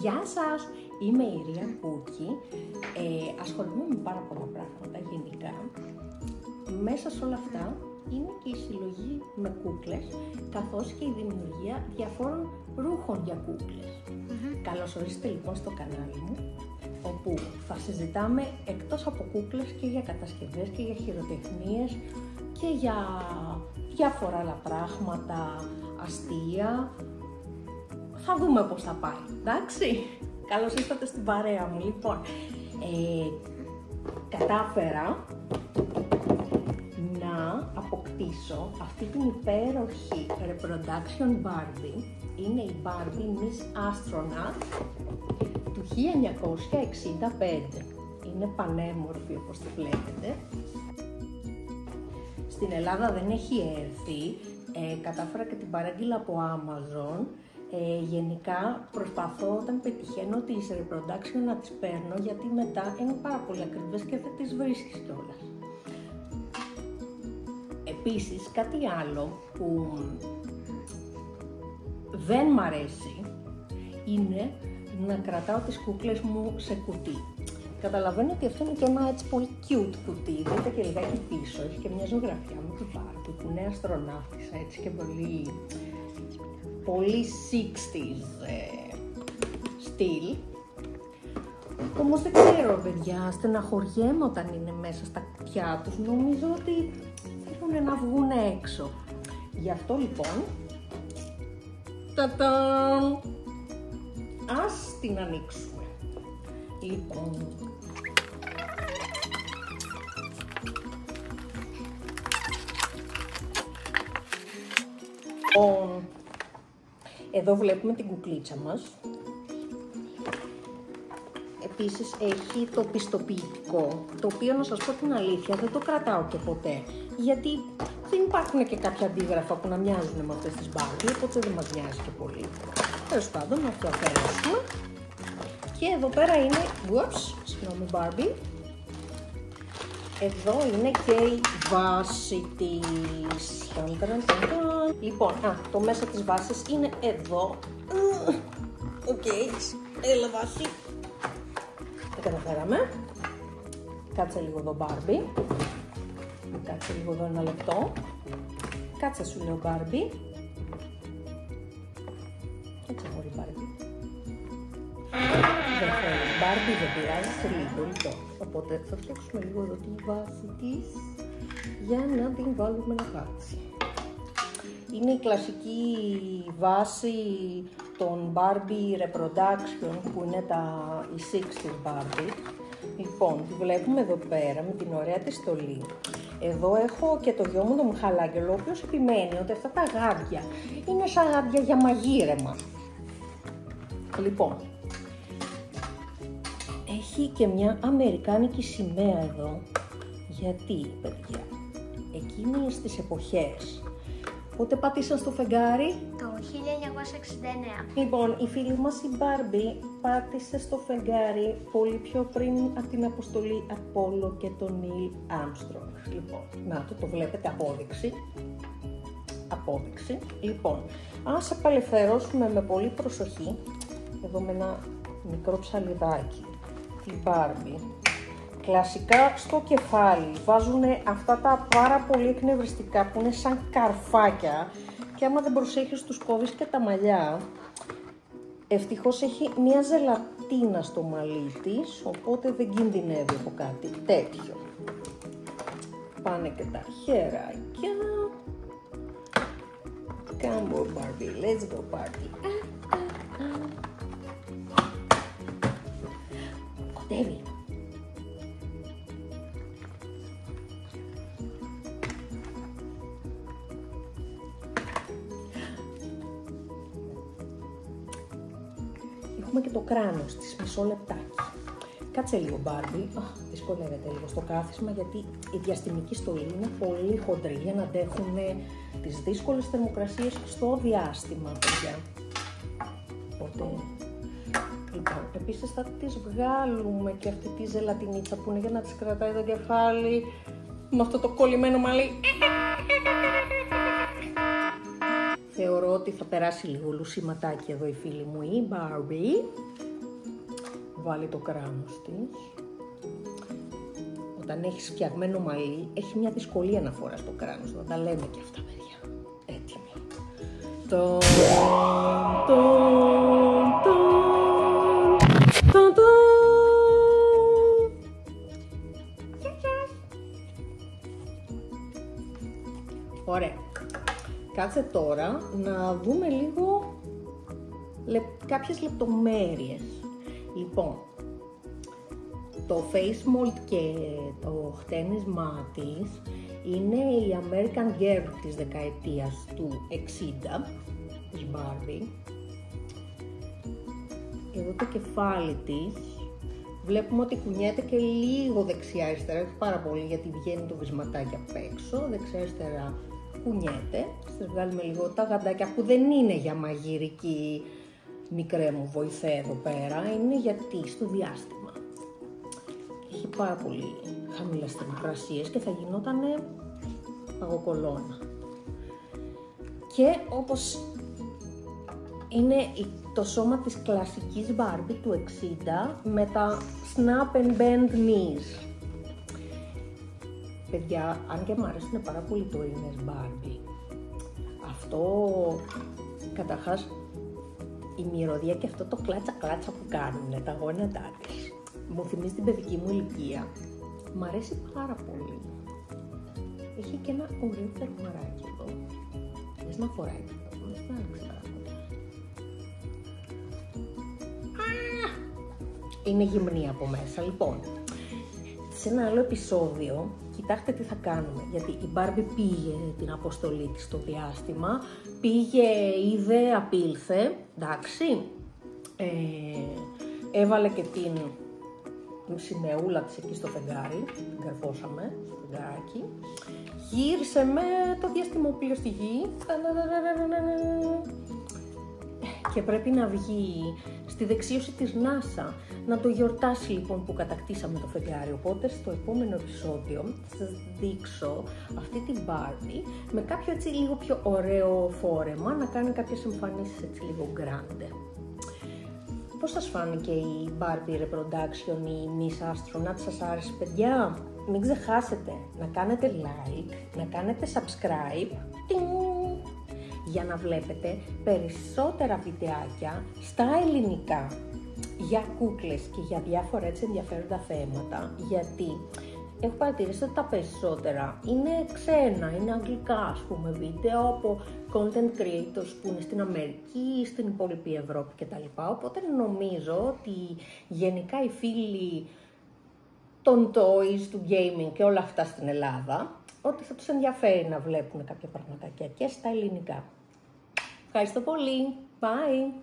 Γεια σας! Είμαι η Ρία Κούκη. Ασχολούμαι με πάρα πολλά πράγματα γενικά. Μέσα σε όλα αυτά είναι και η συλλογή με κούκλες, καθώς και η δημιουργία διαφόρων ρούχων για κούκλες. Καλώς ορίσατε λοιπόν στο κανάλι μου, όπου θα συζητάμε εκτός από κούκλες και για κατασκευές και για χειροτεχνίες και για διάφορα άλλα πράγματα, αστεία. Θα δούμε πώς θα πάει, εντάξει. Καλώς ήρθατε στην παρέα μου. Λοιπόν, κατάφερα να αποκτήσω αυτή την υπέροχη reproduction Barbie. Είναι η Barbie Miss Astronaut του 1965. Είναι πανέμορφη όπως τη βλέπετε. Στην Ελλάδα δεν έχει έρθει. Κατάφερα και την παράγγειλα από Amazon. Γενικά προσπαθώ όταν πετυχαίνω τις reproduction να τις παίρνω, γιατί μετά είναι πάρα πολύ ακριβές και δεν τις βρίσκεις κιόλας. Επίσης κάτι άλλο που δεν μ' αρέσει είναι να κρατάω τις κούκλες μου σε κουτί. Καταλαβαίνω ότι αυτό είναι και ένα έτσι πολύ cute κουτί, δείτε και λιγάκι πίσω, έχει και μια ζωγραφιά με την Barbie που είναι αστροναύτισσα, έτσι και πολύ 60s στυλ. Όμως δεν ξέρω παιδιά, στεναχωριέμαι όταν είναι μέσα στα κουτιά τους, νομίζω ότι θέλουν να βγουν έξω. Γι' αυτό λοιπόν, ας την ανοίξουμε. Λοιπόν, εδώ βλέπουμε την κουκλίτσα μας. Επίσης έχει το πιστοποιητικό, το οποίο να σας πω την αλήθεια δεν το κρατάω και ποτέ, γιατί δεν υπάρχουν και κάποια αντίγραφα που να μοιάζουν με αυτές τις Barbie, οπότε δεν μας νοιάζει και πολύ. Τέλος πάντων, να το αφαιρέσουμε. Και εδώ πέρα είναι, συγγνώμη Barbie, εδώ είναι και η βάση της. Λοιπόν, το μέσα της βάσης είναι εδώ. Οκ, έλα βάση. Το καταφέραμε. Κάτσε λίγο εδώ Barbie. Κάτσε λίγο εδώ ένα λεπτό. Κάτσε σου λέω Barbie. Κάτσε μωρή Barbie. Δεν θέλω Barbie, δεν πειράζει, σε λίγο λοιπόν. Οπότε θα φτιάξουμε λίγο εδώ τη βάση της για να την βάλουμε να κάτσει. Είναι η κλασική βάση των Barbie Reproduction που είναι η 60s Barbie. Λοιπόν, τη βλέπουμε εδώ πέρα με την ωραία της στολή. Εδώ έχω και το γιο μου τον Μιχαλάκη, ο οποίος επιμένει ότι αυτά τα γάντια είναι σαν γάντια για μαγείρεμα. Λοιπόν, έχει και μια αμερικάνικη σημαία εδώ. Γιατί, παιδιά, εκείνες στις εποχές, πότε πατήσαν στο φεγγάρι? Το 1969. Λοιπόν, η φίλη μας η Barbie πάτησε στο φεγγάρι πολύ πιο πριν από την αποστολή Απόλλω και τον Νίλ Άμστρονγκ. Λοιπόν, να το βλέπετε, απόδειξη. Λοιπόν, ας απελευθερώσουμε με πολύ προσοχή, εδώ με ένα μικρό ψαλιδάκι, την Barbie. Κλασικά στο κεφάλι βάζουν αυτά τα πάρα πολύ εκνευριστικά που είναι σαν καρφάκια και άμα δεν προσέχεις τους κόβεις και τα μαλλιά. Ευτυχώς έχει μια ζελατίνα στο μαλλί της, οπότε δεν κινδυνεύει από κάτι τέτοιο. Πάνε και τα χεράκια. Come on Barbie, let's go Barbie. Κοντεύει. Έχουμε και το κράνος της, μισό λεπτάκι. Κάτσε λίγο Barbie. Δυσκολεύεται λίγο στο κάθισμα, γιατί η διαστημική στολή είναι πολύ χοντρή για να αντέχουν τις δύσκολες θερμοκρασίες στο διάστημα, παιδιά. Οπότε, λοιπόν, επίσης θα τις βγάλουμε και αυτή τη ζελατινίτσα που είναι για να τις κρατάει το κεφάλι με αυτό το κολλημένο μαλλί. Θεωρώ ότι θα περάσει λίγο λουσιματάκι εδώ η φίλη μου η Barbie. βάλει το κράνος της. Όταν έχεις φτιαγμένο μαλλί, έχει μια δυσκολία να φοράς το κράνος. Να τα λέμε και αυτά, παιδιά. Έτοιμοι. Ωραία. Κάτσε τώρα να δούμε λίγο κάποιες λεπτομέρειες. Λοιπόν, το face mold και το χτένισμά της είναι η American Girl της δεκαετίας του 60, της Barbie. Εδώ το κεφάλι της βλέπουμε ότι κουνιέται και λίγο δεξιά-αριστερά, όχι πάρα πολύ γιατί βγαίνει το βυσματάκι απ' έξω, δεξιά-αριστερά κουνιέται. Σας βγάλουμε λίγο τα γαντάκια που δεν είναι για μαγειρική, μικρέ μου βοηθέ εδώ πέρα, είναι γιατί στο διάστημα έχει πάρα πολύ χαμηλές θερμοκρασίες και θα γινότανε παγοκολώνα. Και όπως είναι το σώμα της κλασικής Barbie του 60 με τα snap and bend knees. Παιδιά, αν και μου αρέσουν πάρα πολύ το Ines Barbie, αυτό καταρχάς η μυρωδία και αυτό το κλάτσα-κλάτσα που κάνουν, τα γόνατά της, μου θυμίζει την παιδική μου ηλικία. Μ' αρέσει πάρα πολύ. Έχει και ένα ωραίο φερμαράκι εδώ. Θες να φοράει το είναι γυμνή από μέσα. Λοιπόν, σε ένα άλλο επεισόδιο, κοιτάξτε τι θα κάνουμε. Γιατί η Barbie πήγε την αποστολή της στο διάστημα, πήγε, είδε, απήλθε, εντάξει. Έβαλε και την σημεούλα της εκεί στο φεγγάρι, την καρφώσαμε στο φεγγαράκι. Γύρισε με το διαστημόπλοιο στη γη. Και πρέπει να βγει στη δεξίωση της NASA, να το γιορτάσει λοιπόν που κατακτήσαμε το φεγγάρι. Οπότε στο επόμενο επεισόδιο θα σας δείξω αυτή την Barbie με κάποιο έτσι λίγο πιο ωραίο φόρεμα, να κάνει κάποιες εμφανίσεις έτσι λίγο grande. Πώς σας φάνηκε η Barbie Reproduction, η Miss Astronaut, σας άρεσε παιδιά? Μην ξεχάσετε να κάνετε like, να κάνετε subscribe για να βλέπετε περισσότερα βιντεάκια στα ελληνικά για κούκλες και για διάφορα έτσι ενδιαφέροντα θέματα, γιατί έχω παρατηρήσει ότι τα περισσότερα είναι ξένα, είναι αγγλικά ας πούμε βίντεο από content creators που είναι στην Αμερική, στην υπόλοιπη Ευρώπη κτλ. Οπότε νομίζω ότι γενικά οι φίλοι των toys, του gaming και όλα αυτά στην Ελλάδα, ότι θα τους ενδιαφέρει να βλέπουν κάποια πραγματάκια και στα ελληνικά. Ευχαριστώ πολύ. Bye!